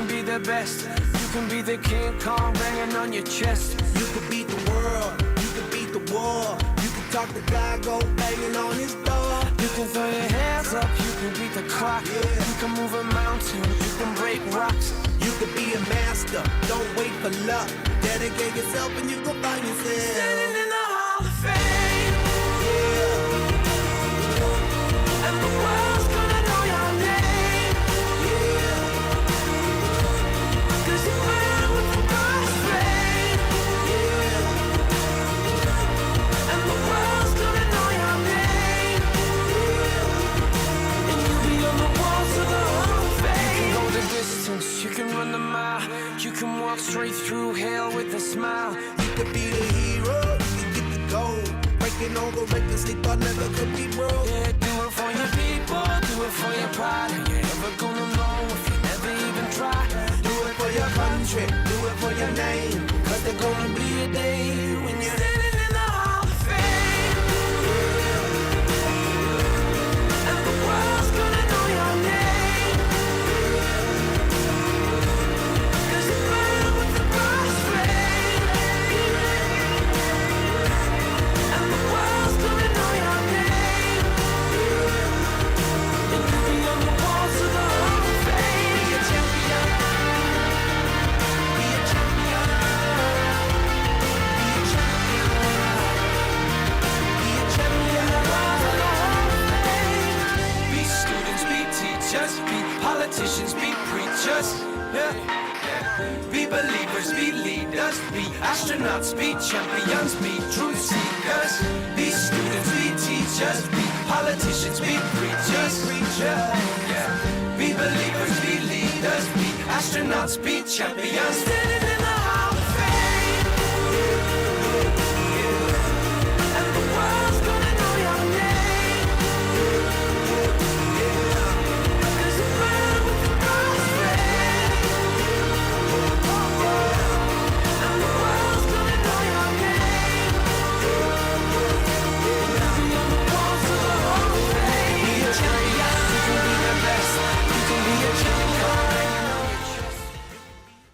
can be the best. You can be the King Kong banging on your chest. You could beat the world, you could beat the war. You can talk to God, go banging on his door. You can throw your hands up, you can beat the clock. You can move a mountain, you can break rocks. You could be a master, don't wait for luck. Dedicate yourself and you go find yourself. Standing in the Hall of Fame. And the world's gonna know your name. 'Cause you went with the best fame. And the world's gonna know your name. And you'll be on the walls of the Hall of Fame. You can go the distance, you can run the mile. You can walk straight through hell with a smile. You could be the hero, you could get the gold. Breaking all the records they thought never could be broke. Yeah, do it for your people, do it for your pride. And you're never gonna know if you never even try. Do it for your country, do it for your name. 'Cause there's gonna be a day when you're standing in the Hall of Fame. And the world's gonna know your name. 'Cause you burn with the best flame. And the world's gonna know your name. And you'll be on the walls of the Hall of Fame. Be a champion. Be a champion. Be a champion. Be a champion. Walls of the Hall of Fame. Be students, be teachers, be politicians, be preachers. Yeah. Be believers, be leaders, be astronauts, be champions, be truth seekers. Be students, be teachers, be politicians, be preachers. Yeah. Be believers, be leaders, be astronauts, be champions. Standing in the Hall of Fame. And the world's gonna know your name. 'Cause you burn with the best flame. And the world's gonna know your name. You'll be on the walls of the Hall of Fame. Be a champion. You can be the best. You can be a champion.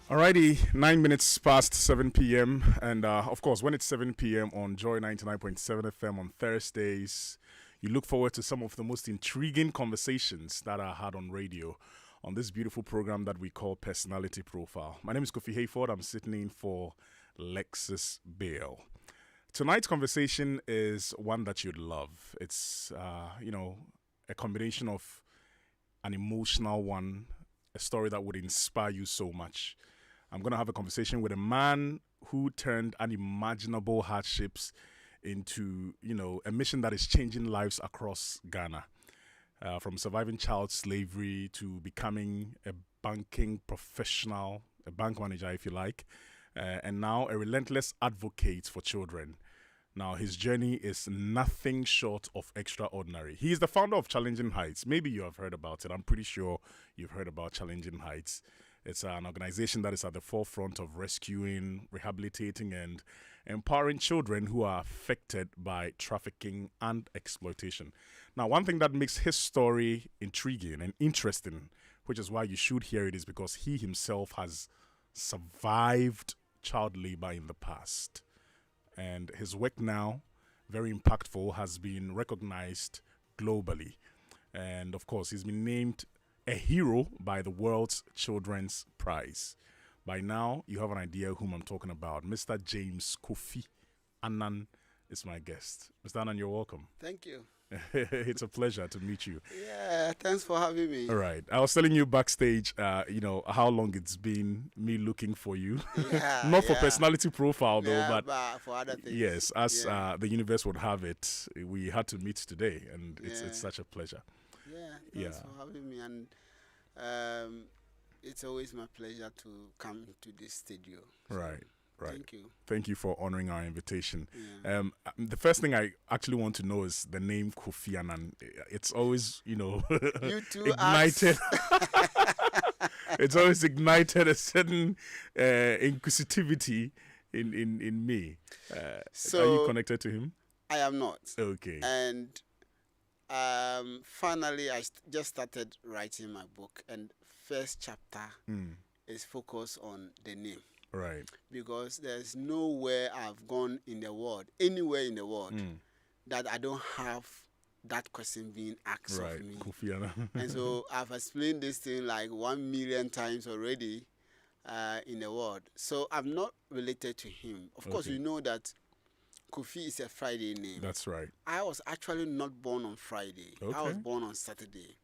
Alrighty, 9 minutes past 7 p.m. And of course, when it's 7 p.m. on Joy 99.7 FM on Thursdays, you look forward to some of the most intriguing conversations that are had on radio on this beautiful program that we call Personality Profile. My name is Kofi Hayford. I'm sitting in for Lexus Bale. Tonight's conversation is one that you'd love. It's, a combination of an emotional one, a story that would inspire you so much. I'm going to have a conversation with a man who turned unimaginable hardships into, a mission that is changing lives across Ghana. From surviving child slavery to becoming a banking professional, a bank manager, if you like, and now a relentless advocate for children. Now, his journey is nothing short of extraordinary. He is the founder of Challenging Heights. Maybe you have heard about it. I'm pretty sure you've heard about Challenging Heights. It's an organization that is at the forefront of rescuing, rehabilitating, and empowering children who are affected by trafficking and exploitation. Now, one thing that makes his story intriguing and interesting, which is why you should hear it, is because he himself has survived child labor in the past. And his work now, very impactful, has been recognized globally. And of course, he's been named a hero by the World's Children's Prize. By now, you have an idea whom I'm talking about. Mr. James Kofi Annan is my guest. Mr. Annan, you're welcome. Thank you. It's a pleasure to meet you. Yeah, thanks for having me. All right. I was telling you backstage, how long it's been me looking for you. Yeah, Not for personality profile, though, yeah, but for other things. yes, as the universe would have it, we had to meet today, and it's such a pleasure. Yeah, thanks for having me. And it's always my pleasure to come to this studio. So Right. Thank you. Thank you for honoring our invitation. Yeah. The first thing I actually want to know is the name Kofi Annan. It's always, You two ignited. It's always ignited a certain inquisitivity in me. So are you connected to him? I am not. Okay. And finally, I just started writing my book, and first chapter is focused on the name. Right. Because there's nowhere I've gone in the world, anywhere in the world, that I don't have that question being asked Right. of me. Kofi Annan. And so I've explained this thing like 1 million times already in the world. So I'm not related to him. Of course, Okay. you know that Kofi is a Friday name. That's right. I was actually not born on Friday. I was Okay. born on Saturday.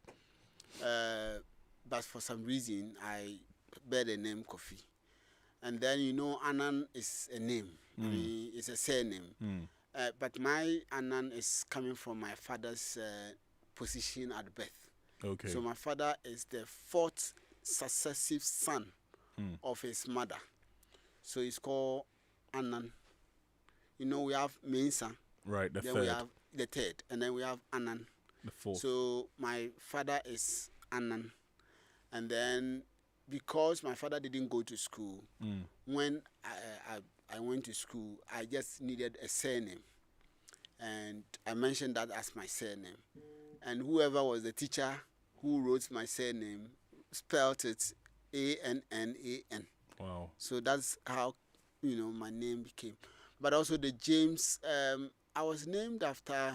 But for some reason, I bear the name Kofi. And then, you know, Annan is a name. I mean, it's a surname. But my Annan is coming from my father's position at birth. Okay. So my father is the 4th successive son of his mother. So he's called Annan. You know, we have Mensa. Right. The Then third. we have the 3rd. And then we have Annan. The 4th. So my father is Annan. And then because my father didn't go to school, when I went to school, I just needed a surname. And I mentioned that as my surname. And whoever was the teacher who wrote my surname spelled it Annan. Wow. So that's how, you know, my name became. But also the James, I was named after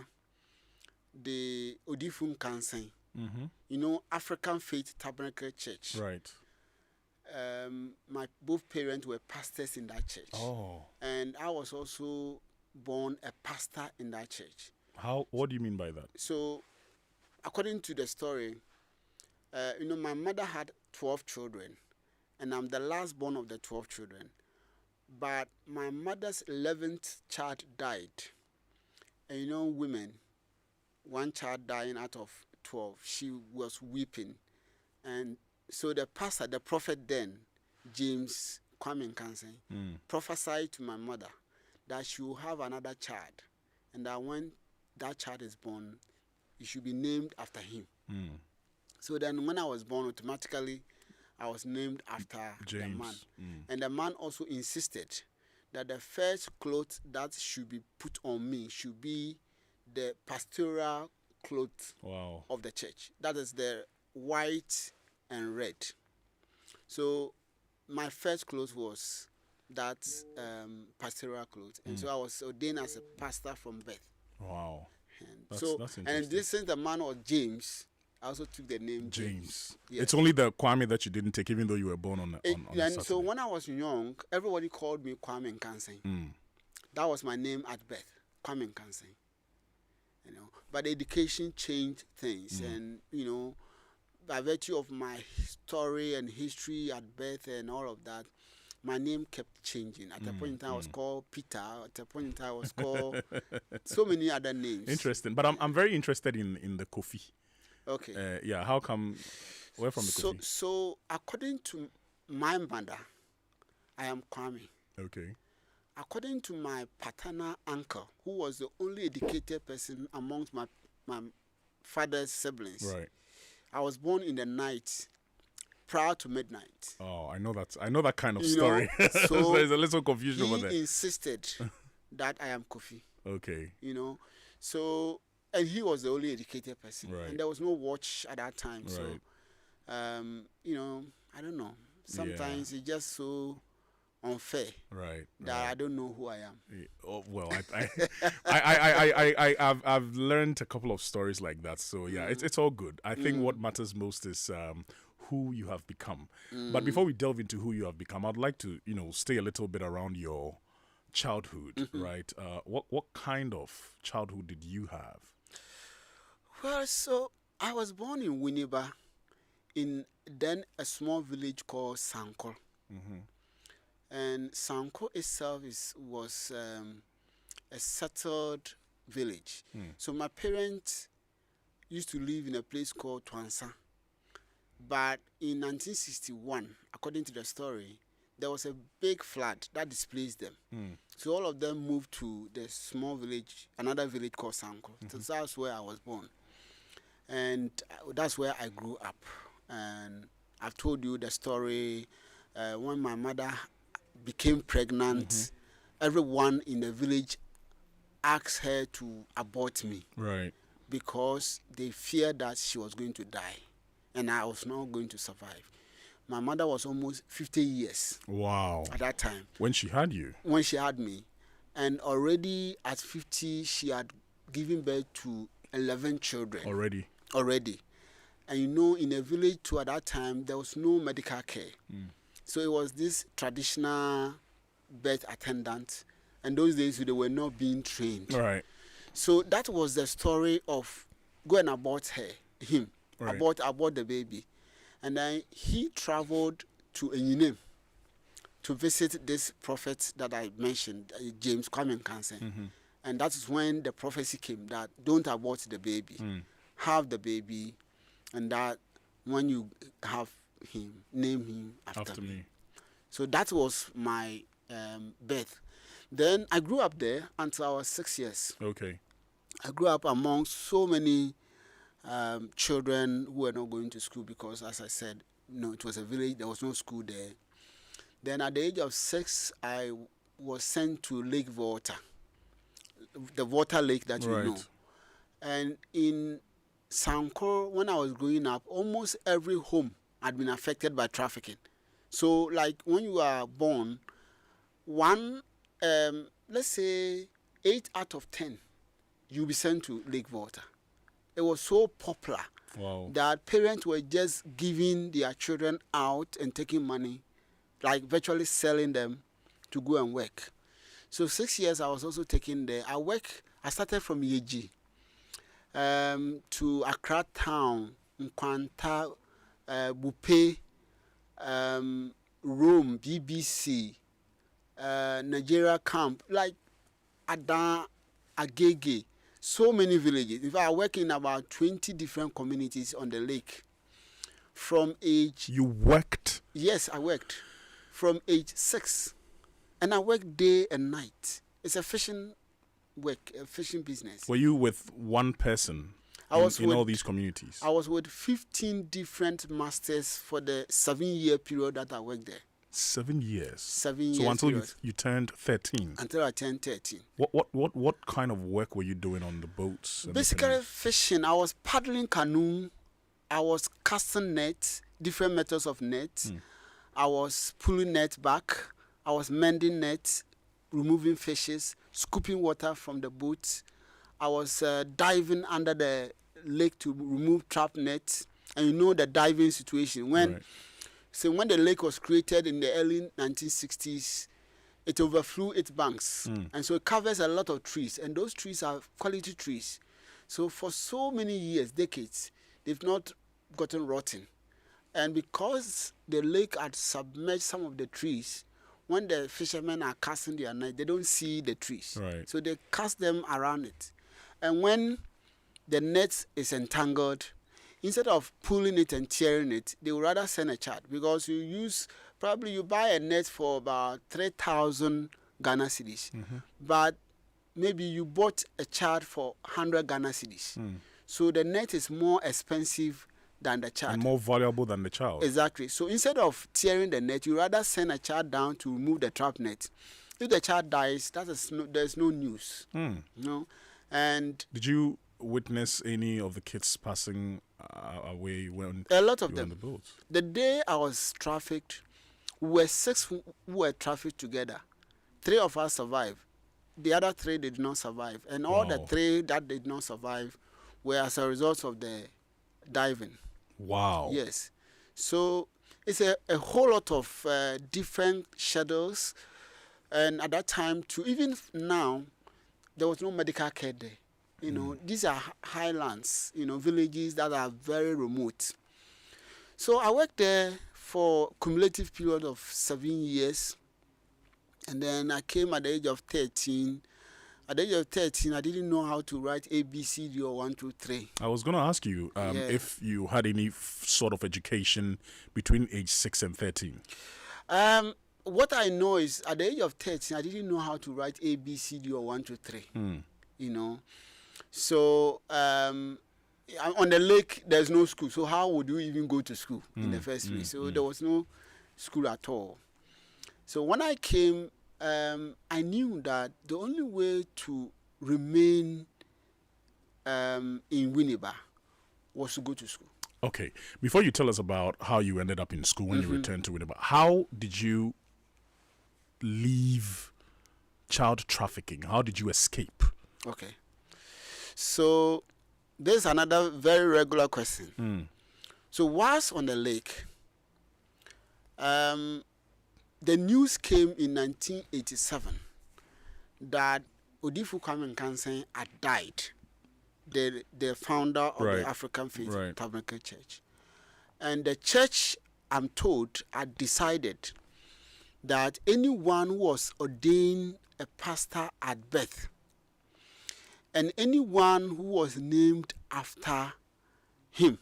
the Odifun Kansen. You know, African Faith Tabernacle Church. Right. My both parents were pastors in that church. Oh. And I was also born a pastor in that church. How? What do you mean by that? So, according to the story, you know, my mother had 12 children, and I'm the last born of the 12 children. But my mother's 11th child died. And you know, women, one child dying out of 12, she was weeping. And so the pastor, the prophet then, James Kwame Kansen, prophesied to my mother that she will have another child. And that when that child is born, it should be named after him. So then when I was born, automatically I was named after James. the man. And the man also insisted that the first clothes that should be put on me should be the pastoral clothes Wow. of the church. That is the white and red. So my first clothes was that pastoral clothes. And so I was ordained as a pastor from birth. Wow. And That's and interesting. this since the man was James, I also took the name James. Yes. It's only the Kwame that you didn't take, even though you were born on a And Saturday. so when I was young, everybody called me Kwame Nkansen. That was my name at birth, Kwame Nkansen. You know, but education changed things, and you know, by virtue of my story and history at birth and all of that, my name kept changing. At a point in time, I was called Peter. At a point in time, I was called so many other names. Interesting, but I'm very interested in the Kofi. Okay. Yeah, how come? Where from the Kofi? So according to my mother, I am Kwame. Okay. According to my paternal uncle, who was the only educated person amongst my father's siblings, Right. I was born in the night, prior to midnight. Oh, I know that. I know that kind of You story. know, so there's a little confusion over He there. insisted that I am Kofi. Okay. You know, so and he was the only educated person, Right. and there was no watch at that time. Right. So, you know, I don't know. Sometimes it's just so unfair Right. that I don't know who I am. Yeah. Oh, well, I've learned a couple of stories like that. So yeah, it's all good. I think what matters most is who you have become. But before we delve into who you have become, I'd like to stay a little bit around your childhood, right? What kind of childhood did you have? Well, so I was born in Winneba, in then a small village called Sanko. And Sanko itself was a settled village. So my parents used to live in a place called Twansa. But in 1961, according to the story, there was a big flood that displaced them. So all of them moved to the small village, another village called Sanko. So that's where I was born. And that's where I grew up. And I've told you the story when my mother became pregnant, everyone in the village asked her to abort me. Right. Because they feared that she was going to die and I was not going to survive. My mother was almost 50 years Wow. at that time When she had you. when she had me. And already at 50, she had given birth to 11 children. Already. And you know, in a village too at that time, there was no medical care. So it was this traditional birth attendant. And those days, they were not being trained. Right. So that was the story of going abort him, Right. abort the baby. And then he traveled to Enyinem to visit this prophet that I mentioned, James Kwame Kansen. And that's when the prophecy came that don't abort the baby, have the baby, and that when you have him, name him after me. So that was my birth. Then I grew up there until I was 6 years. Okay. I grew up among so many children who were not going to school because, as I said, it was a village, there was no school there. Then at the age of 6, I was sent to Lake Volta, the water lake that you know. And in Sankor, when I was growing up, almost every home had been affected by trafficking. So, like when you are born, let's say 8 out of 10, you'll be sent to Lake Volta. It was so popular that parents were just giving their children out and taking money, like virtually selling them to go and work. So 6 years I was also taken there. I started from Yeji to Accra town, Nkwanta, Bupe, Rome, BBC, Nigeria camp, like Adan, Agege, so many villages. In fact, I work in about 20 different communities on the lake. From age... You worked? Yes, I worked. From age 6. And I worked day and night. It's a fishing work, a fishing business. Were you with one person in all these communities? I was with 15 different masters for the 7-year period that I worked there. 7 years? 7 years. So until you turned 13? Until I turned 13. What kind of work were you doing on the boats? Basically fishing. I was paddling canoe. I was casting nets, different methods of nets. I was pulling net back. I was mending nets, removing fishes, scooping water from the boats. I was diving under the lake to remove trap nets. And you know the diving situation. So when the lake was created in the early 1960s, it overflew its banks. And so it covers a lot of trees. And those trees are quality trees. So for so many years, decades, they've not gotten rotten. And because the lake had submerged some of the trees, when the fishermen are casting their net, they don't see the trees. So they cast them around it. And when the net is entangled, instead of pulling it and tearing it, they would rather send a child, because you buy a net for about 3,000 Ghana cedis, but maybe you bought a child for 100 Ghana cedis. So the net is more expensive than the child. And more valuable than the child. Exactly. So instead of tearing the net, you rather send a child down to remove the trap net. If the child dies, there's no news. No. And did you witness any of the kids passing away when a lot of them on the boat? The day I was trafficked, we were 6 who were trafficked together. 3 of us survived. The other 3 did not survive. And all the 3 that did not survive were as a result of the diving. Wow. Yes. So it's a whole lot of different shadows. And at that time, even now, there was no medical care there. These are highlands, villages that are very remote. So I worked there for a cumulative period of 7 years. And then I came at the age of 13. At the age of 13, I didn't know how to write A, B, C, D, or 1, 2, 3. I was going to ask you if you had any sort of education between age 6 and 13. What I know is at the age of 13, I didn't know how to write A, B, C, D, or 1, 2, 3. So on the lake, there's no school. So how would you even go to school in the first place? So there was no school at all. So when I came, I knew that the only way to remain in Winneba was to go to school. Okay. Before you tell us about how you ended up in school when you returned to Winneba, how did you leave child trafficking? How did you escape? Okay. So there's another very regular question. So whilst on the lake, the news came in 1987 that Odifu Kwame Nkrumah had died, the founder of the African Faith Tabernacle Church. And the church, I'm told, had decided that anyone who was ordained a pastor at birth and anyone who was named after him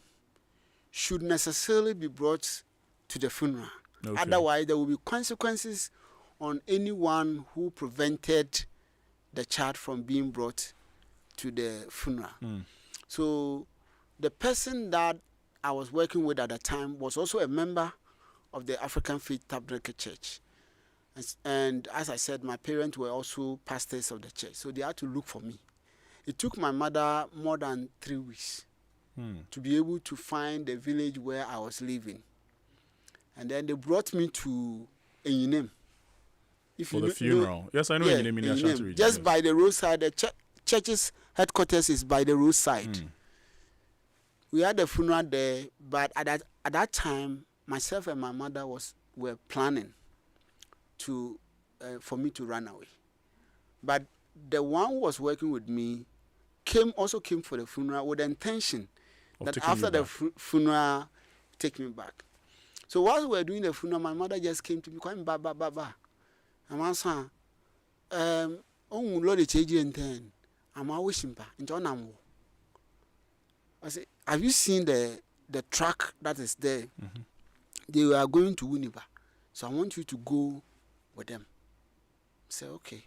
should necessarily be brought to the funeral. Okay. Otherwise, there will be consequences on anyone who prevented the child from being brought to the funeral. So the person that I was working with at the time was also a member of the African Faith Tabernacle Church. And as I said, my parents were also pastors of the church, so they had to look for me. It took my mother more than 3 weeks to be able to find the village where I was living. And then they brought me to Enyinem. For the funeral. Yes, I know Enyinem in the Ashanti region. Just by the roadside. The church's headquarters is by the roadside. We had a funeral there, but at that time, myself and my mother were planning for me to run away. But the one who was working with me also came for the funeral with the intention that after the funeral, take me back. So while we were doing the funeral, my mother just came to me, crying, ba. And I said, Lord, I'm always in I said, have you seen the truck that is there? They are going to Winneba. So I want you to go with them. I said, okay.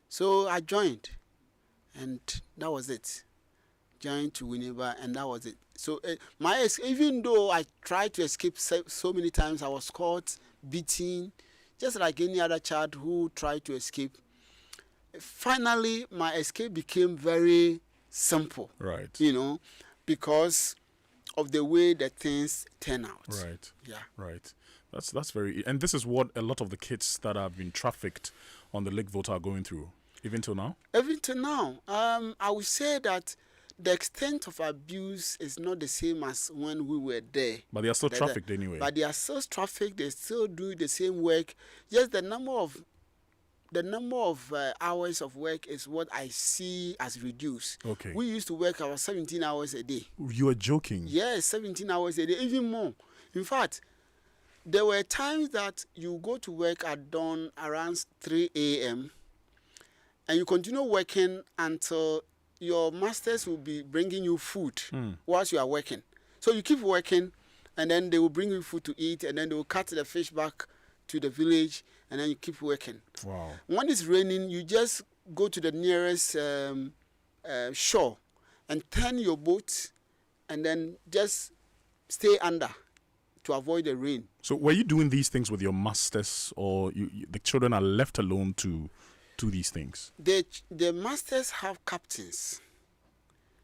So I joined. And that was it. Joined to Winneba, and that was it. So even though I tried to escape so many times, I was caught, beaten, just like any other child who tried to escape. Finally, my escape became very simple. Right. Because of the way that things turn out. Right. Yeah. Right. That's very... And this is what a lot of the kids that have been trafficked on the Lake Volta are going through, even till now? Even till now. I would say that the extent of abuse is not the same as when we were there. But they are still trafficked anyway. But they are still trafficked. They still do the same work. Just the number of hours of work is what I see as reduced. Okay. We used to work about 17 hours a day. You are joking? Yes, 17 hours a day, even more. In fact, there were times that you go to work at dawn around 3 a.m. and you continue working until your masters will be bringing you food whilst you are working. So you keep working, and then they will bring you food to eat, and then they will cut the fish back to the village, and then you keep working. Wow. When it's raining, you just go to the nearest shore and turn your boat, and then just stay under to avoid the rain. So were you doing these things with your masters, or the children are left alone to do these things? The masters have captains.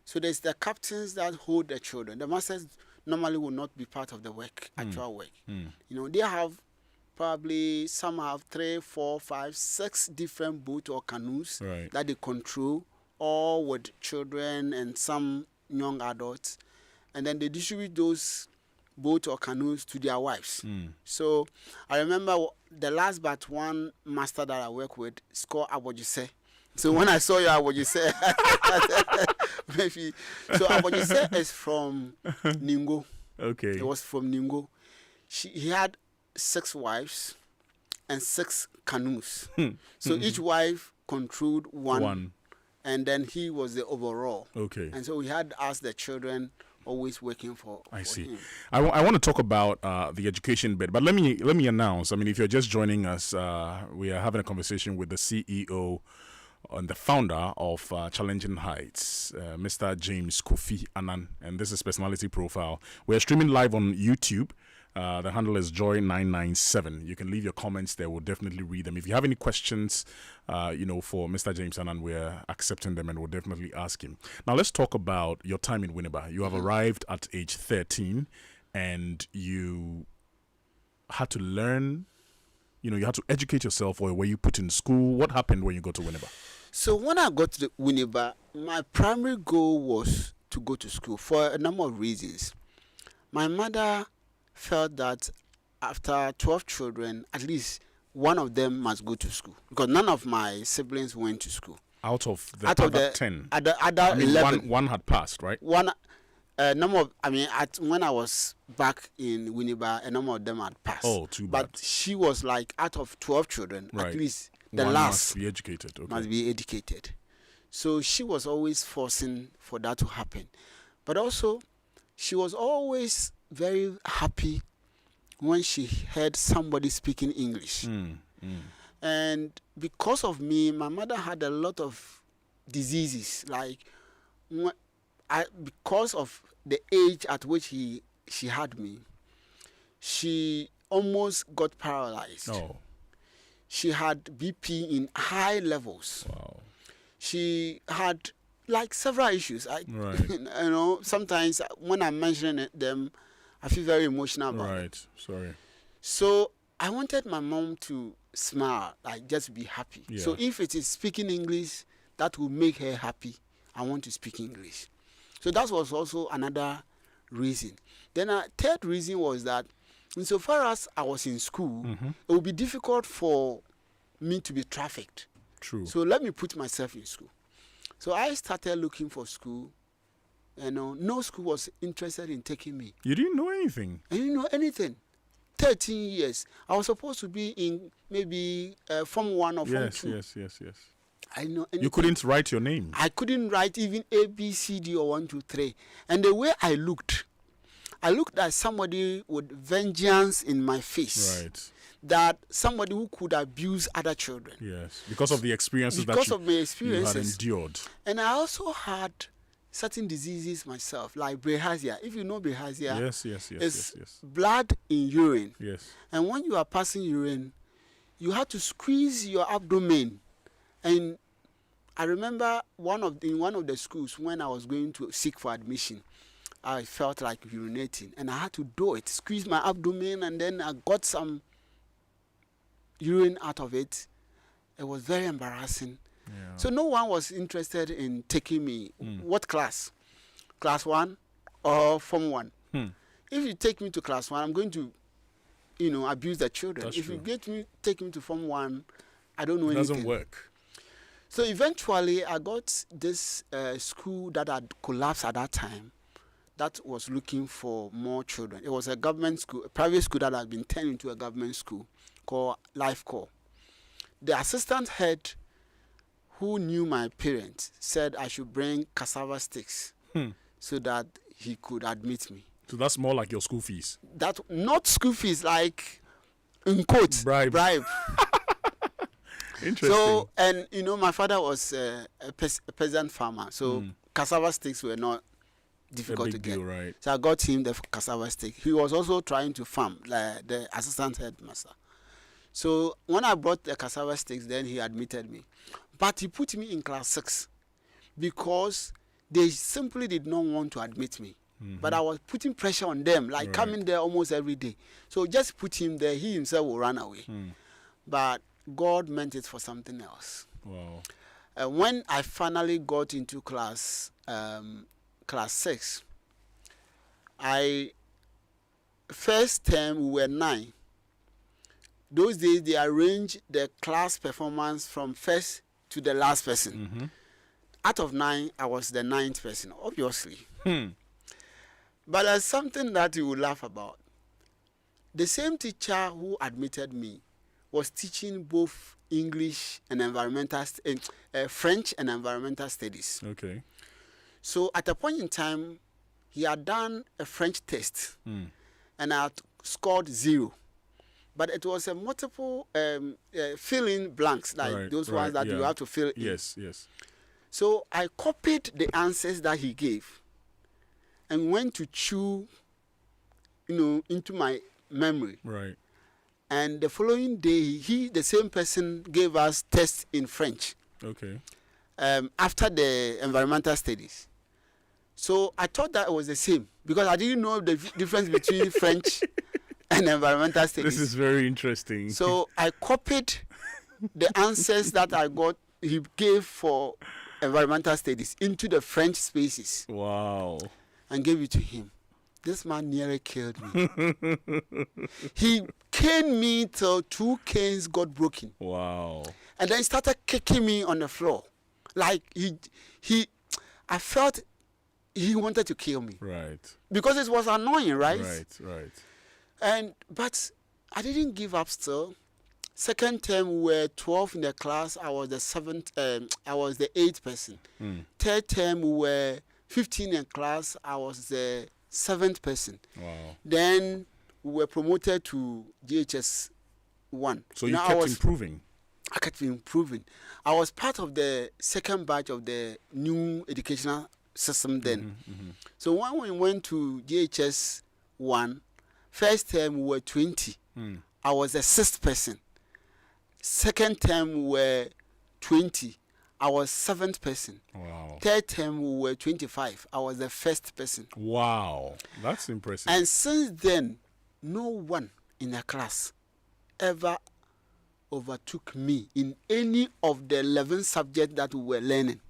So there's the captains that hold the children. The masters normally will not be part of the work, actual work. They have probably, some have 3, 4, 5, 6 different boats or canoes that they control, all with children and some young adults. And then they distribute those boats or canoes to their wives. So I remember the last but one master that I work with is called Abojise. So when I saw you, Abojise, maybe. So Abojise is from Ningo. Okay. He was from Ningo. He had 6 wives and 6 canoes. So each wife controlled one, and then he was the overall. Okay. And so we had us, the children, always working for see. him. I want to talk about the education bit, but let me announce. I mean, if you're just joining us, we are having a conversation with the CEO and the founder of Challenging Heights, Mr. James Kofi Annan, and this is Personality Profile. We're streaming live on YouTube. The handle is Joy997. You can leave your comments there. We'll definitely read them. If you have any questions, for Mr. James Annan, we're accepting them and we'll definitely ask him. Now, let's talk about your time in Winneba. You have arrived at age 13 and you had to learn, you had to educate yourself, or were you put in school? What happened when you got to Winneba? So when I got to Winneba, my primary goal was to go to school for a number of reasons. My mother felt that after 12 children, at least one of them must go to school, because none of my siblings went to school. Out of the 10? Other 11. One had passed, right? When I was back in Winneba, a number of them had passed. Oh, too bad. But she was like, out of 12 children, Right. at least the One last must be educated. Okay. must be educated. So she was always forcing for that to happen. But also, she was always very happy when she heard somebody speaking English. And because of me, my mother had a lot of diseases. Like, because of the age at which she had me, she almost got paralyzed. Oh, She had BP in high levels. wow. She had like several issues. Right. Sometimes when I'm mentioning them, I feel very emotional about it. Right. Sorry. So I wanted my mom to smile, like just be happy. Yeah. So if it is speaking English that will make her happy, I want to speak English. So that was also another reason. Then a third reason was that insofar as I was in school, it would be difficult for me to be trafficked. True. So let me put myself in school. So I started looking for school. No school was interested in taking me. You didn't know anything. I didn't know anything. 13 years. I was supposed to be in maybe Form 1 or Form 2. Yes. I didn't know anything. You couldn't write your name. I couldn't write even A, B, C, D, or 1, 2, 3. And the way I looked like somebody with vengeance in my face. Right. That somebody who could abuse other children. Yes. Because of the experiences Because of my you had experiences. endured. And I also had certain diseases myself, like bilharzia. If you know bilharzia, Yes. blood in urine. Yes. And when you are passing urine, you have to squeeze your abdomen. And I remember in one of the schools, when I was going to seek for admission, I felt like urinating, and I had to do it, squeeze my abdomen, and then I got some urine out of it. It was very embarrassing. Yeah. So no one was interested in taking me. What class? Class 1 or Form 1? If you take me to class 1, I'm going to, abuse the children. That's if true. you take me to Form 1, I don't know It anything. doesn't work. So eventually, I got this school that had collapsed at that time that was looking for more children. It was a government school, a private school that had been turned into a government school called Life Corps. The assistant head who knew my parents said I should bring cassava sticks so that he could admit me. So that's more like your school fees. That not school fees, like in quotes, Bribe. Interesting. So, and my father was a peasant farmer, so cassava sticks were not difficult a to big get. deal, right? So I got him the cassava stick. He was also trying to farm, like the assistant headmaster. So when I brought the cassava sticks, then he admitted me. But he put me in class 6 because they simply did not want to admit me. But I was putting pressure on them, like coming there almost every day. So just put him there, he himself will run away. But God meant it for something else. Wow. When I finally got into class 6, first term we were 9. Those days they arranged the class performance from first to the last person. Out of 9, I was the 9th person, obviously. But there's something that you will laugh about. The same teacher who admitted me was teaching both English and French and environmental studies. Okay. So at a point in time, he had done a French test, and I had scored 0. But it was a multiple fill in blanks, like those ones that you have to fill in. Yes. So I copied the answers that he gave and went to chew, into my memory. Right. And the following day, the same person, gave us tests in French. Okay. After the environmental studies. So I thought that it was the same because I didn't know the difference between French and environmental studies. This is very interesting. So I copied the answers that he gave for environmental studies into the French spaces Wow. and gave it to him. This man nearly killed me. He caned me till 2 canes got broken. Wow. And then he started kicking me on the floor. Like I felt he wanted to kill me. Right. Because it was annoying, right? Right. But I didn't give up still. Second term, we were 12 in the class. I was the 8th person. Third term, we were 15 in class. I was the 7th person. Wow. Then we were promoted to GHS 1. So you kept improving? I kept improving. I was part of the second batch of the new educational system then. So when we went to GHS 1, first term we were 20. I was the 6th person. Second term we were 20. I was 7th person. Wow. Third term we were 25. I was the 1st person. Wow. That's impressive. And since then, no one in the class ever overtook me in any of the 11 subjects that we were learning.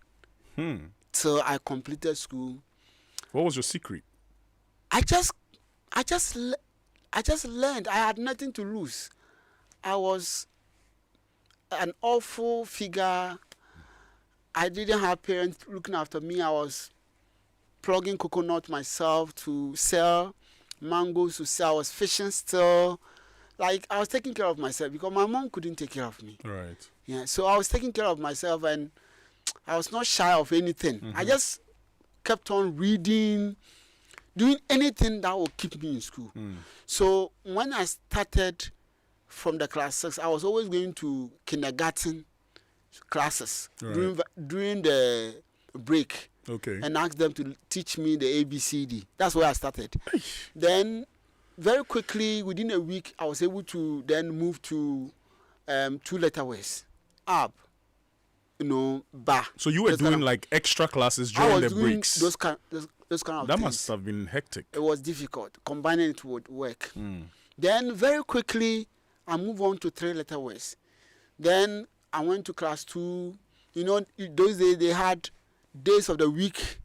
Till I completed school. What was your secret? I just learned. I had nothing to lose. I was an awful figure. I didn't have parents looking after me. I was plugging coconut myself to sell mangoes to sell. I was fishing still. Like, I was taking care of myself because my mom couldn't take care of me. Right. Yeah, so I was taking care of myself and I was not shy of anything. I just kept on reading, doing anything that would keep me in school. So when I started from the class 6, I was always going to kindergarten classes during the break. Okay. And ask them to teach me the ABCD. That's where I started. Then very quickly, within a week, I was able to then move to 2-letter words. Ab, ba. So you were doing like extra classes during the breaks? Those kind of that things. Must have been hectic. It was difficult. Combining it would work. Then very quickly, I moved on to 3-letter words. Then I went to class 2. Those days they had days of the week,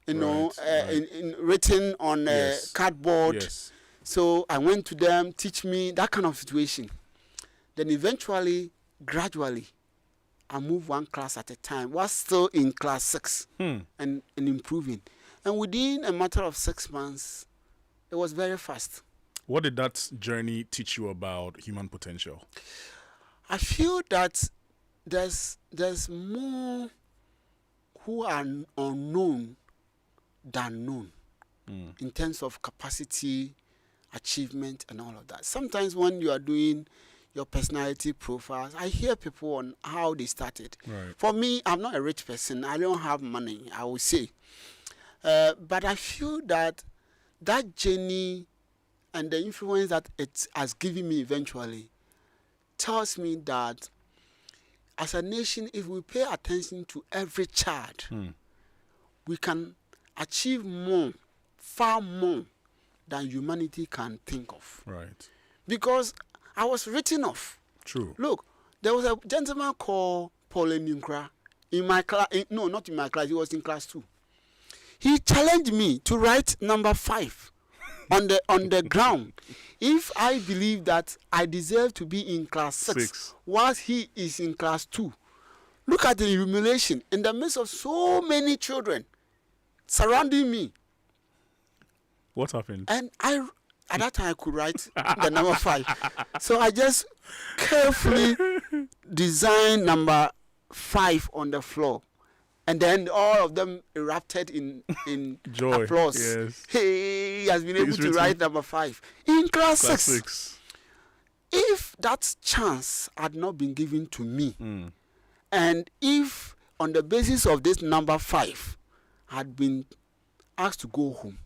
in written on cardboard. Yes. So I went to them, teach me that kind of situation. Then eventually, gradually, I moved one class at a time. Was still in class 6 and improving. And within a matter of 6 months, it was very fast. What did that journey teach you about human potential? I feel that there's more who are unknown than known in terms of capacity, achievement, and all of that. Sometimes when you are doing your personality profiles, I hear people on how they started. Right. For me, I'm not a rich person. I don't have money, I would say. But I feel that journey and the influence that it has given me eventually tells me that as a nation, if we pay attention to every child, we can achieve more, far more than humanity can think of. Right. Because I was written off. True. Look, there was a gentleman called Paul Ninkra in my class. No, not in my class. He was in class 2. He challenged me to write number 5 on the ground. If I believe that I deserve to be in class 6 whilst he is in class 2, look at the humiliation in the midst of so many children surrounding me. What happened? And at that time I could write the number 5. So I just carefully designed number 5 on the floor. And then all of them erupted in joy, applause. Yes. Hey, he has been able to write number 5 in class 6. If that chance had not been given to me, and if on the basis of this number 5 had been asked to go home,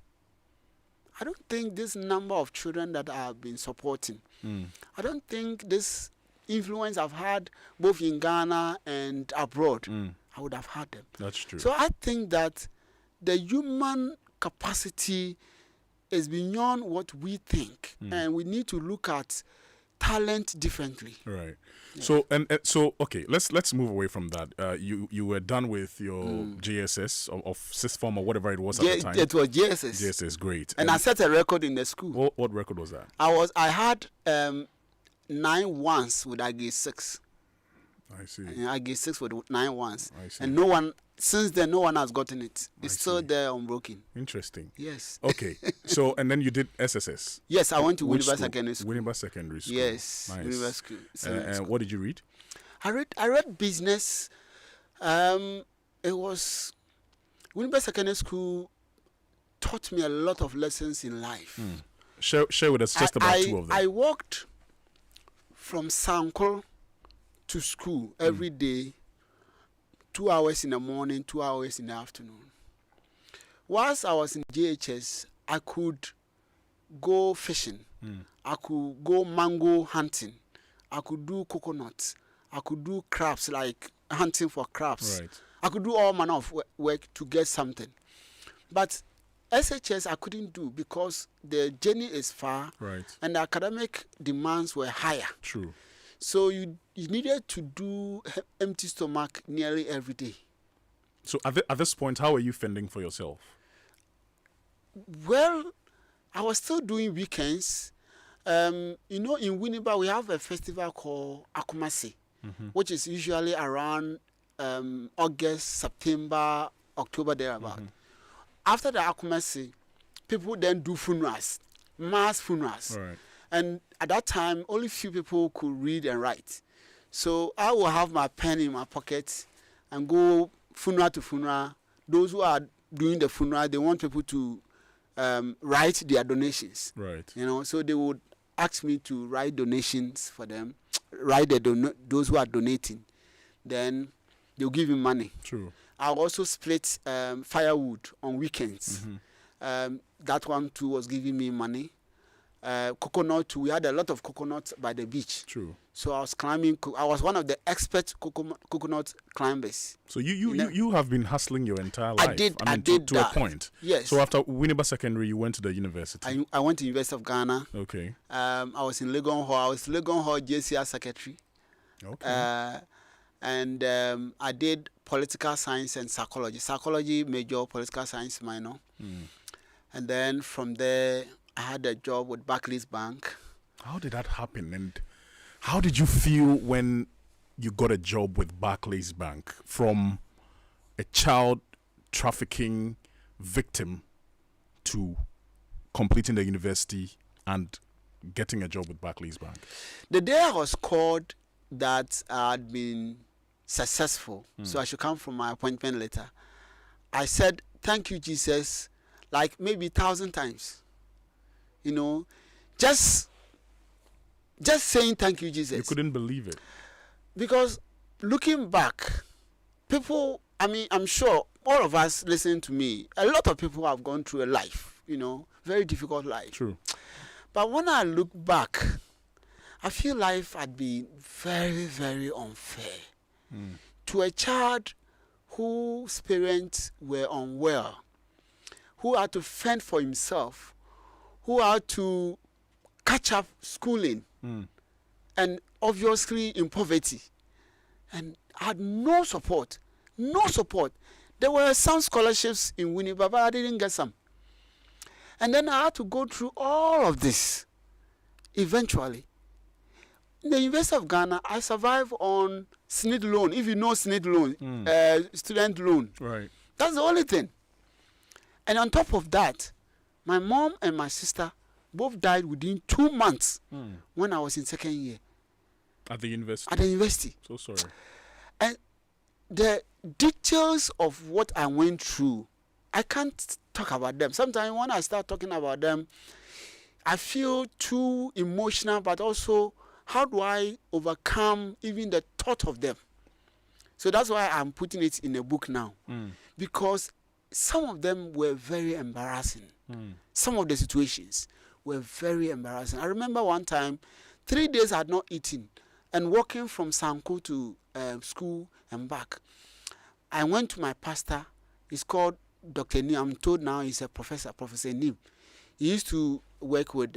I don't think this number of children that I have been supporting, I don't think this influence I've had both in Ghana and abroad, I would have had them. That's true. So I think that the human capacity is beyond what we think, and we need to look at talent differently. Right. So so okay, let's move away from that. You were done with your JSS of sixth form or whatever it was at the time. It was JSS. JSS, great. And I set a record in the school. What record was that? I had 9 ones with grade 6. I see. And I grade 6 with 9 ones. I see. And since then no one has gotten it. It's I still see. there unbroken. Interesting. Yes. Okay. So and then you did SSS. Yes, I went to Which Winneba school? Secondary School. Winneba Secondary School. Yes, Nice. Winneba School. And what did you read? I read business. It was Winneba Secondary School taught me a lot of lessons in life. Share with us just about 2 of them. I walked from Sanko to school every day, 2 hours in the morning, 2 hours in the afternoon. Whilst I was in JHS, I could go fishing. I could go mango hunting. I could do coconuts. I could do crabs, like hunting for crabs. Right. I could do all manner of work to get something. But SHS I couldn't do because the journey is far, Right. and the academic demands were higher. True. So you needed to do empty stomach nearly every day. So at this point, how are you fending for yourself? Well, I was still doing weekends. In Winneba we have a festival called Akumasi, which is usually around August, September, October, thereabout. After the Akumasi, people then do funerals, mass funerals. Right. And at that time, only few people could read and write. So I will have my pen in my pocket and go funeral to funeral. Those who are doing the funeral, they want people to write their donations. Right. So they would ask me to write donations for them, write those who are donating. Then they'll give me money. True. I'll also split firewood on weekends. That one too was giving me money. Coconut too. We had a lot of coconuts by the beach. True. So I was climbing. I was one of the expert coconut climbers. So you have been hustling your entire life. I did to that. a point. Yes. So after Winneba Secondary, you went to the university. I went to University of Ghana. Okay. I was in Legon Hall. I was Legon Hall JCR secretary. Okay. And I did political science and psychology. Psychology major, political science minor. And then from there, I had a job with Barclays Bank. How did that happen? And how did you feel when you got a job with Barclays Bank from a child trafficking victim to completing the university and getting a job with Barclays Bank? The day I was called that I had been successful, so I should come for my appointment letter, I said, "Thank you, Jesus," like maybe 1,000 times. Just saying thank you, Jesus. You couldn't believe it. Because looking back, people, I'm sure all of us listening to me, a lot of people have gone through a life, very difficult life. True. But when I look back, I feel life had been very, very unfair. To a child whose parents were unwell, who had to fend for himself, who had to catch up schooling, and obviously in poverty, and had no support. There were some scholarships in Winneba, but I didn't get some. And then I had to go through all of this. Eventually, in the University of Ghana, I survived on SNID loan. If you know SNID loan, student loan. Right. That's the only thing. And on top of that, my mom and my sister both died within 2 months when I was in second year. At the university? At the university. So sorry. And the details of what I went through, I can't talk about them. Sometimes when I start talking about them, I feel too emotional, but also how do I overcome even the thought of them? So that's why I'm putting it in a book now. Because some of them were very embarrassing. Some of the situations were very embarrassing. I remember one time, 3 days I had not eaten, and walking from Sanko to school and back. I went to my pastor. He's called Dr. Nim. I'm told now he's a professor, Professor Nim. He used to work with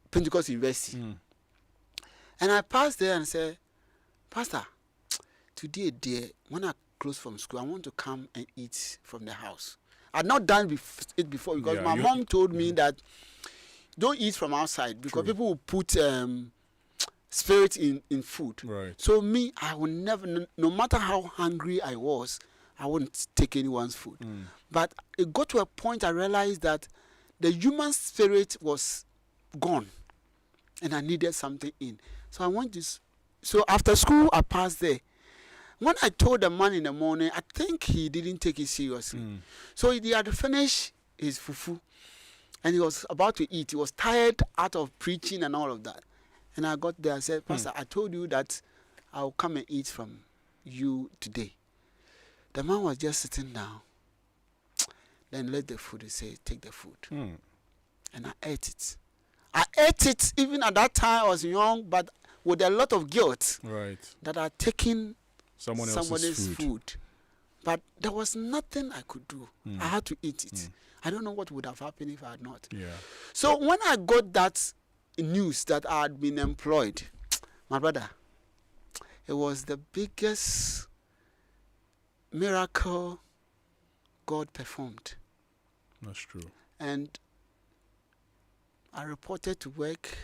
Pentecost University. And I passed there and said, Pastor, today, dear, when I close from school, I want to come and eat from the house. I'd not done it before because my mom told me that don't eat from outside because people will put spirit in food. Right. So me, I will never, no matter how hungry I was, I wouldn't take anyone's food. But it got to a point I realized that the human spirit was gone and I needed something in. So I went to, so after school I passed there. When I told the man in the morning, I think he didn't take it seriously. So he had finished his fufu and he was about to eat. He was tired out of preaching and all of that. And I got there, I said, Pastor, I told you that I'll come and eat from you today. The man was just sitting down. Then let the food, he said, take the food. And I ate it. I ate it, even at that time I was young, but with a lot of guilt that I had taken somebody's food. But there was nothing I could do. I had to eat it. I don't know what would have happened if I had not. So when I got that news that I had been employed, my brother, it was the biggest miracle God performed. That's true. And I reported to work.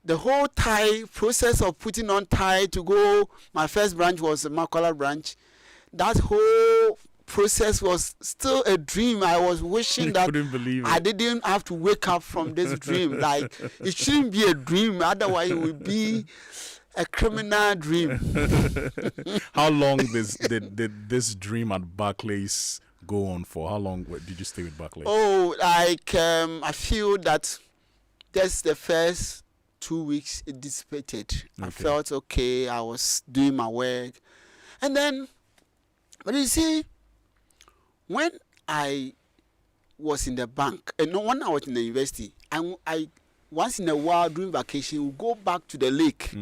The whole tie process of putting on tie to go, my first branch was the Makola branch. That whole process was still a dream. I was wishing that I didn't have to wake up from this dream. Like, it shouldn't be a dream, otherwise it would be a criminal dream. How long did this dream at Barclays go on for? How long did you stay with Barclays? Oh, like I feel that that's the first 2 weeks it dissipated. I felt okay. I was doing my work. And then, but you see, when I was in the bank, and when I was in the university, I once in a while during vacation, would go back to the lake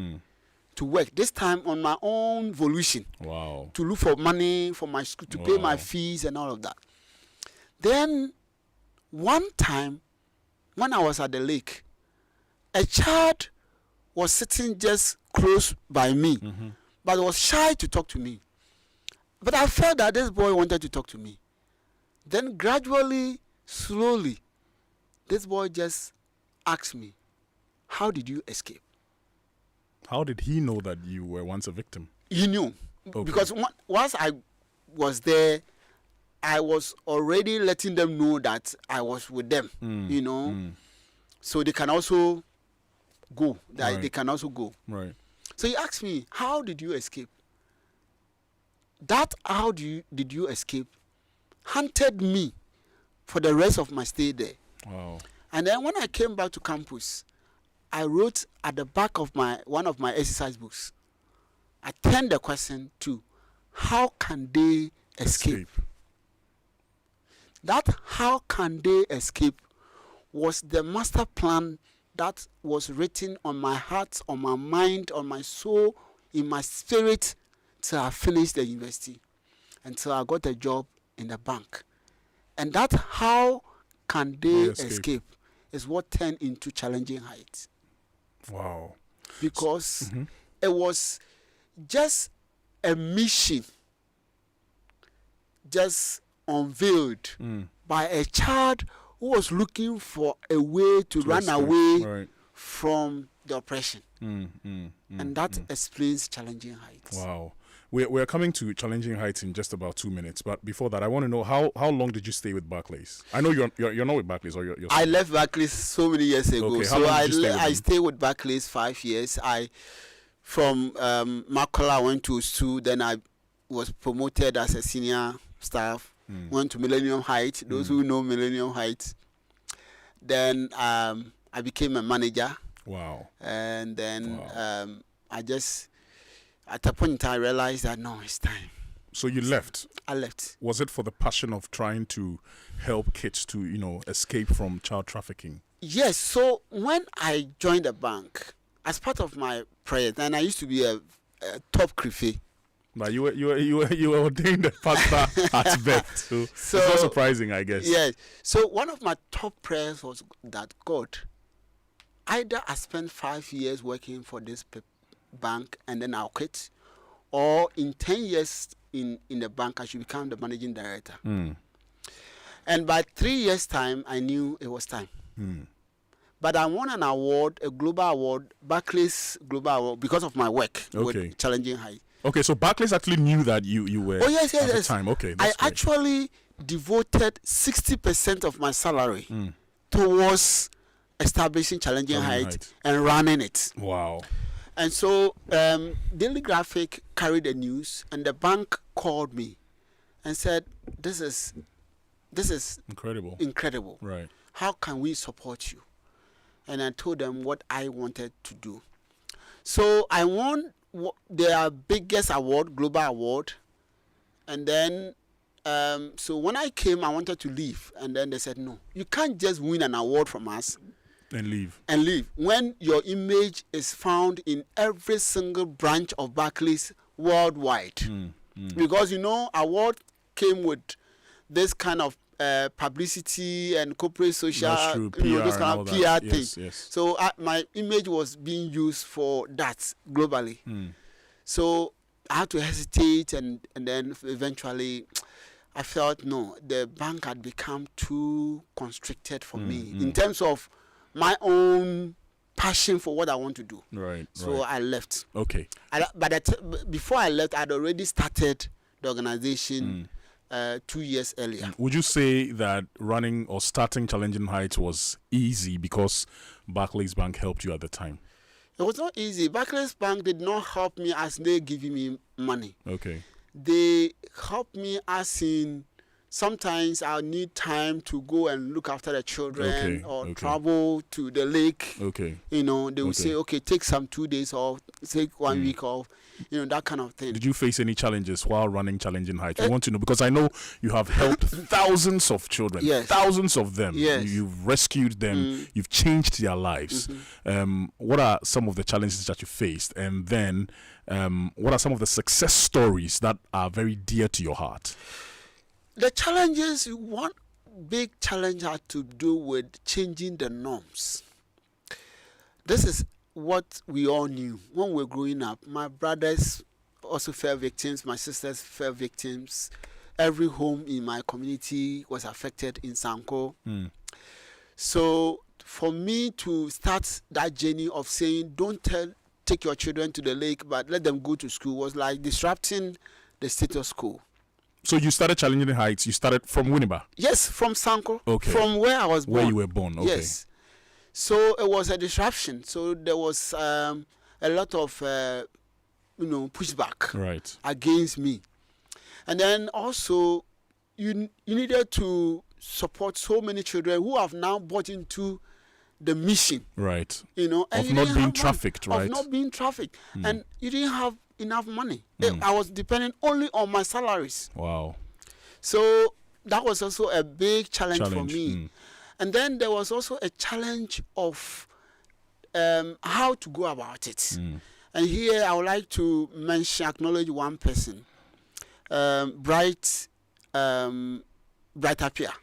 to work. This time on my own volition. Wow. To look for money for my school, to pay my fees and all of that. Then, one time, when I was at the lake, a child was sitting just close by me, but was shy to talk to me. But I felt that this boy wanted to talk to me. Then gradually, slowly, this boy just asked me, how did you escape? How did he know that you were once a victim? He knew. Because once I was there, I was already letting them know that I was with them, you know. So they can also go. They can also go. Right. So he asked me, how did you escape? That how did you escape hunted me for the rest of my stay there. Wow. And then when I came back to campus, I wrote at the back of one of my exercise books, I turned the question to, how can they escape? That how can they escape was the master plan that was written on my heart, on my mind, on my soul, in my spirit till I finished the university, until I got a job in the bank. And that how can they escape is what turned into Challenging Heights. Wow. Because it was just a mission just unveiled by a child who was looking for a way to run away from the oppression. And that explains Challenging Heights. Wow. We're coming to Challenging Heights in just about 2 minutes, but before that, I want to know how long did you stay with Barclays? I know you're not with Barclays, or you're I left Barclays so many years ago. Okay, so I stayed with Barclays 5 years. From Makola, I went to SU, then I was promoted as a senior staff. Went to Millennium Heights. Those who know Millennium Heights. Then I became a manager. Wow. And then I just, at a point in time, I realized that no, it's time. So you left. I left. Was it for the passion of trying to help kids to, escape from child trafficking? Yes. So when I joined the bank, as part of my prayer, then I used to be a top criffy. But you were ordained a pastor at birth, so it's not surprising, I guess. Yes. So one of my top prayers was that God, either I spend 5 years working for this bank and then I'll quit, or in 10 years in the bank I should become the managing director. And by 3 years' time, I knew it was time. But I won an award, a global award, Barclays Global Award, because of my work with Challenging Heights. Okay, so Barclays actually knew that you were at the time. Okay, I actually devoted 60% of my salary towards establishing Challenging Heights and running it. Wow. And so Daily Graphic carried the news, and the bank called me and said, this is incredible. Right. How can we support you? And I told them what I wanted to do. So I won their biggest award, global award. And then, so when I came, I wanted to leave. And then they said, no, you can't just win an award from us and leave. When your image is found in every single branch of Barclays worldwide. Because, award came with this kind of publicity and corporate social, That's true. PR this kind of PR thing. Yes. So my image was being used for that globally. So I had to hesitate, and then eventually I felt, no, the bank had become too constricted for me in terms of my passion for what I want to do. Right. So I left. Okay. But before I left, I'd already started the organization 2 years earlier. Would you say that running or starting Challenging Heights was easy because Barclays Bank helped you at the time? It was not easy. Barclays Bank did not help me as they giving me money. Okay. They helped me as in sometimes I'll need time to go and look after the children or travel to the lake. Okay. They will say, okay, take some 2 days off, take 1 week off, that kind of thing. Did you face any challenges while running Challenging Heights? I want to know, because I know you have helped thousands of children, thousands of them. Yes. You've rescued them, you've changed their lives. What are some of the challenges that you faced? And then what are some of the success stories that are very dear to your heart? The challenges, one big challenge had to do with changing the norms. This is what we all knew when we were growing up. My brothers also fell victims, my sisters fell victims. Every home in my community was affected in Sanko. So for me to start that journey of saying, don't take your children to the lake, but let them go to school, was like disrupting the status quo. So you started Challenging Heights. You started from Winneba? Yes, from Sanko. Okay. From where I was born. Where you were born, okay. Yes. So it was a disruption. So there was a lot of, pushback against me. And then also, you needed to support so many children who have now bought into the mission. Right. Of not being trafficked, right? Of not being trafficked. And you didn't have enough money. I was dependent only on my salaries. Wow. So that was also a big challenge for me. And then there was also a challenge of how to go about it. And here I would like to acknowledge one person, Bright Appiah.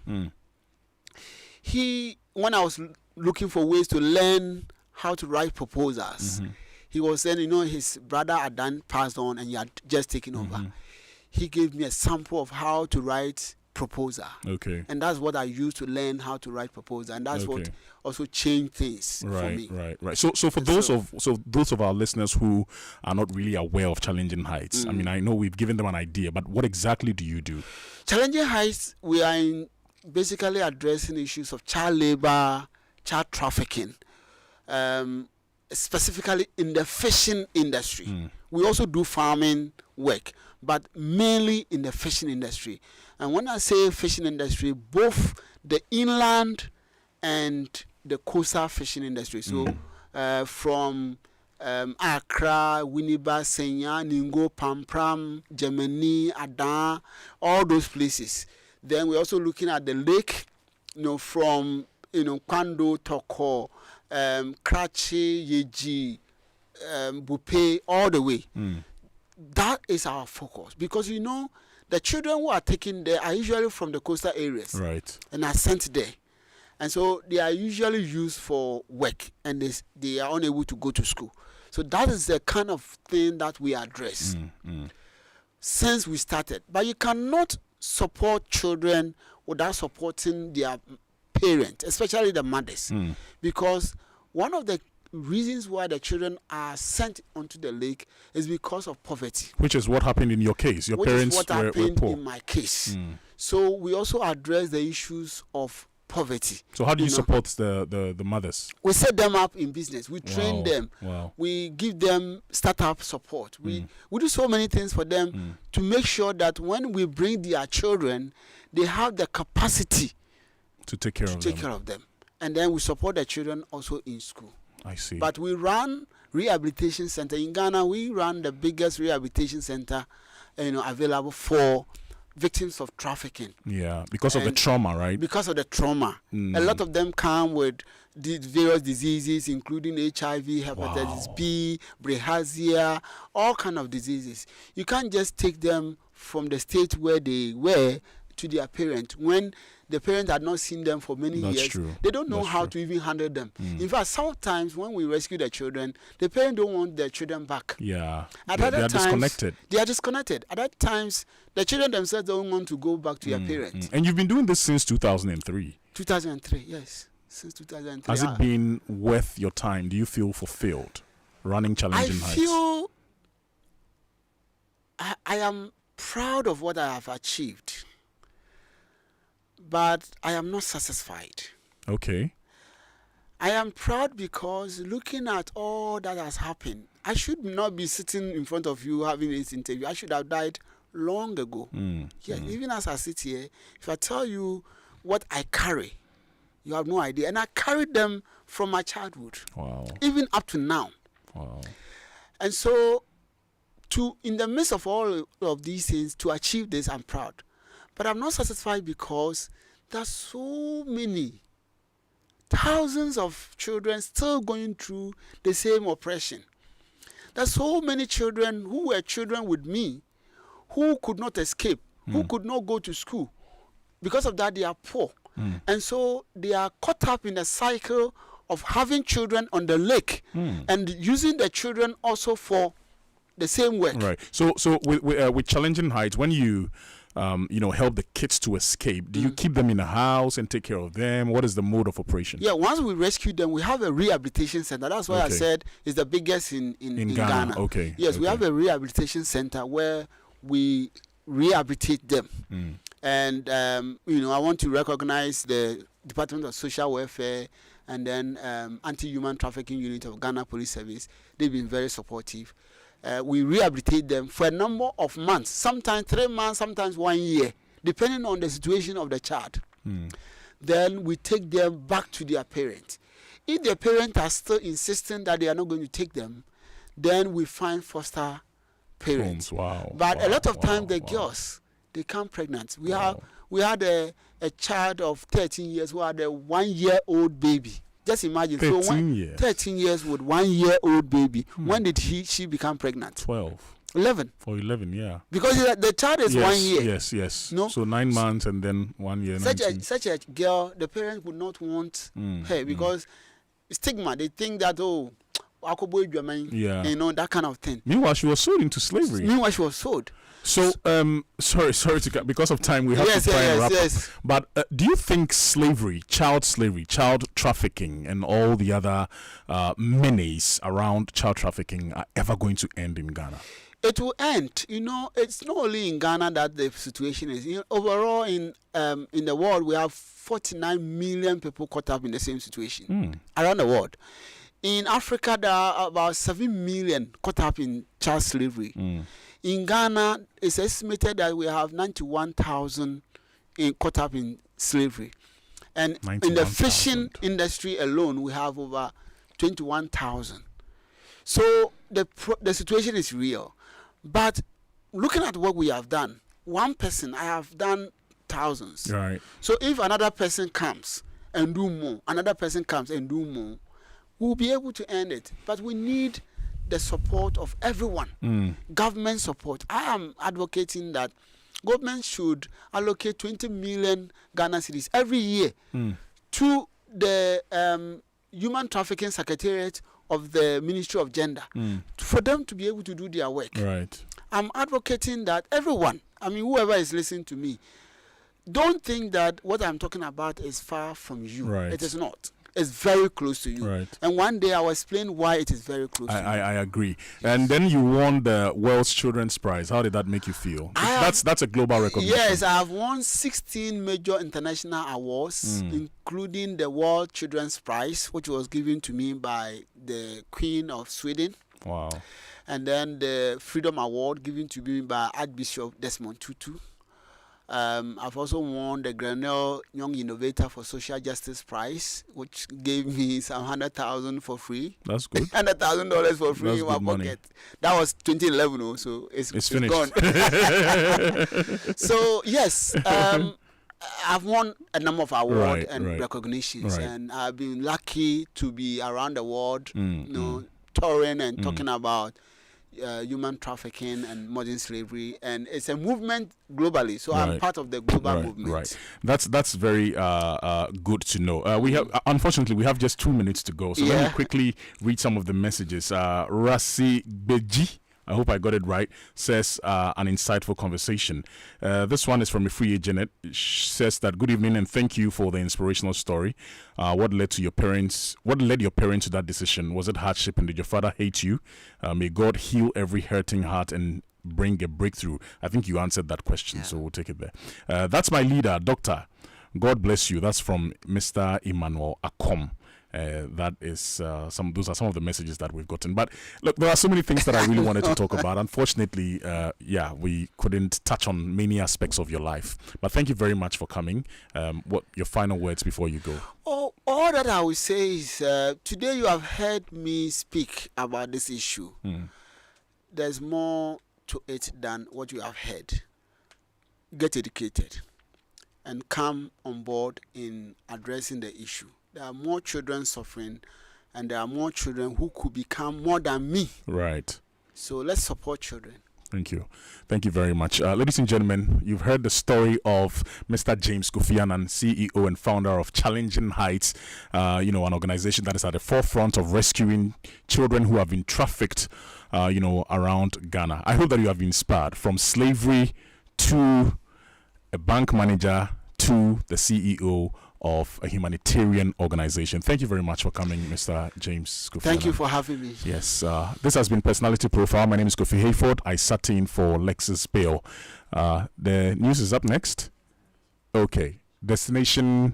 When I was looking for ways to learn how to write proposals, he was saying, his brother Adan passed on and he had just taken over. He gave me a sample of how to write proposal. Okay. And that's what I used to learn how to write proposal. And that's what also changed things for me. Right. So for those of our listeners who are not really aware of Challenging Heights, I mean, I know we've given them an idea, but what exactly do you do? Challenging Heights, we are basically addressing issues of child labor, child trafficking, specifically in the fishing industry. We also do farming work, but mainly in the fishing industry. And when I say fishing industry, both the inland and the coastal fishing industry. So from Accra, Winneba, Senya, Ningo, Pampram, Germany, Adan, all those places. Then we're also looking at the lake, from Kwando, Toko, Krachi, Yeji, Bupe, all the way. That is our focus, because the children who are taken there are usually from the coastal areas, right, and are sent there, and so they are usually used for work, and they are unable to go to school. So that is the kind of thing that we address since we started. But you cannot support children without supporting their parents, especially the mothers, because one of the reasons why the children are sent onto the lake is because of poverty. Which is what happened in your case. Your parents were poor. In my case. So we also address the issues of poverty. So how do you support the mothers? We set them up in business. We train them. Wow. We give them startup support. We do so many things for them to make sure that when we bring their children, they have the capacity to take care of them. And then we support the children also in school. I see. But we run rehabilitation center in Ghana. We run the biggest rehabilitation center, available for victims of trafficking. Yeah, because of the trauma, right? Because of the trauma. A lot of them come with various diseases, including HIV, hepatitis B, bilharzia, all kind of diseases. You can't just take them from the state where they were to their parents when the parents had not seen them for many years. True. They don't know how to even handle them. In fact, sometimes when we rescue the children, the parents don't want their children back. Yeah. They are disconnected. They are disconnected. At that times, the children themselves don't want to go back to their parents. And you've been doing this since 2003. 2003, yes. Since 2003. Has it been worth your time? Do you feel fulfilled running Challenging Heights? I am proud of what I have achieved, but I am not satisfied. Okay. I am proud because looking at all that has happened, I should not be sitting in front of you having this interview. I should have died long ago. Yes, even as I sit here, if I tell you what I carry, you have no idea. And I carried them from my childhood. Wow. Even up to now. Wow. And so, in the midst of all of these things, to achieve this, I'm proud. But I'm not satisfied because there's so many, thousands of children still going through the same oppression. There's so many children who were children with me who could not escape, who could not go to school. Because of that, they are poor. And so they are caught up in a cycle of having children on the lake and using the children also for the same work. Right. So with Challenging Heights, when you help the kids to escape, do you keep them in a house and take care of them? What is the mode of operation? Yeah, once we rescue them, we have a rehabilitation center. That's why I said it's the biggest in Ghana. Okay. Yes, we have a rehabilitation center where we rehabilitate them. And, I want to recognize the Department of Social Welfare and then Anti-Human Trafficking Unit of Ghana Police Service. They've been very supportive. We rehabilitate them for a number of months, sometimes 3 months, sometimes 1 year, depending on the situation of the child. Then we take them back to their parents. If their parents are still insisting that they are not going to take them, then we find foster parents. Wow. But a lot of times the girls, they come pregnant. We had a child of 13 years who had a 1-year-old baby. Just imagine. 13 years. 13 years with 1-year-old baby. When did she become pregnant? 12. 11. Or 11, yeah. Because the child is 1 year. Yes. No? So 9 months and then 1 year. Such a girl, the parents would not want her because stigma. They think that, that kind of thing. Meanwhile, she was sold into slavery. She was sold. So, sorry to cut. Because of time, we have to try and wrap up. But do you think slavery, child trafficking, and all the other menace around child trafficking are ever going to end in Ghana? It will end. It's not only in Ghana that the situation is. Overall, in the world, we have 49 million people caught up in the same situation around the world. In Africa, there are about 7 million caught up in child slavery. In Ghana, it's estimated that we have 91,000 caught up in slavery. And in the fishing industry alone, we have over 21,000. So the situation is real. But looking at what we have done, one person, I have done thousands. Right. So if another person comes and do more, another person comes and do more, we'll be able to end it. But we need the support of everyone, government support. I am advocating that government should allocate 20 million Ghana cedis every year to the Human Trafficking Secretariat of the Ministry of Gender for them to be able to do their work. Right. I'm advocating that everyone, I mean, whoever is listening to me, don't think that what I'm talking about is far from you. Right. It is not. It's very close to you. Right. And one day I will explain why it is very close to you. I agree. And then you won the World's Children's Prize. How did that make you feel? That's a global recognition. Yes, I have won 16 major international awards, including the World Children's Prize, which was given to me by the Queen of Sweden. Wow. And then the Freedom Award given to me by Archbishop Desmond Tutu. I've also won the Grenell Young Innovator for Social Justice Prize, which gave me some 100,000 for free. That's good. $100,000 for free That's in my good money. pocket. That was 2011, so it's Finished. gone. So yes, I've won a number of awards and recognitions, and I've been lucky to be around the world, touring and talking about human trafficking and modern slavery, and it's a movement globally. So I'm part of the global movement. Right. That's very good to know. We have unfortunately we have just 2 minutes to go, so let me quickly read some of the messages. Rasi Beji, I hope I got it right, says an insightful conversation. This one is from a free agent. She says that good evening and thank you for the inspirational story. What led your parents to that decision? Was it hardship and did your father hate you? May God heal every hurting heart and bring a breakthrough. I think you answered that question, so we'll take it there. That's my leader, Doctor. God bless you. That's from Mr. Emmanuel Akom. That is those are some of the messages that we've gotten. But look, there are so many things that I really wanted to talk about. Unfortunately, we couldn't touch on many aspects of your life. But thank you very much for coming. What your final words before you go? All that I will say is today you have heard me speak about this issue. There's more to it than what you have heard. Get educated and come on board in addressing the issue. There are more children suffering, and there are more children who could become more than me. Right. So let's support children. Thank you. Thank you very much. Ladies and gentlemen, you've heard the story of Mr. James Kofi Annan, CEO and founder of Challenging Heights, an organization that is at the forefront of rescuing children who have been trafficked, around Ghana. I hope that you have been inspired from slavery to a bank manager to the CEO of a humanitarian organization. Thank you very much for coming, Mr. James Kofi. Thank you for having me. Yes, this has been Personality Profile. My name is Kofi Hayford. I sat in for Lexus Bale. The news is up next. Okay, Destination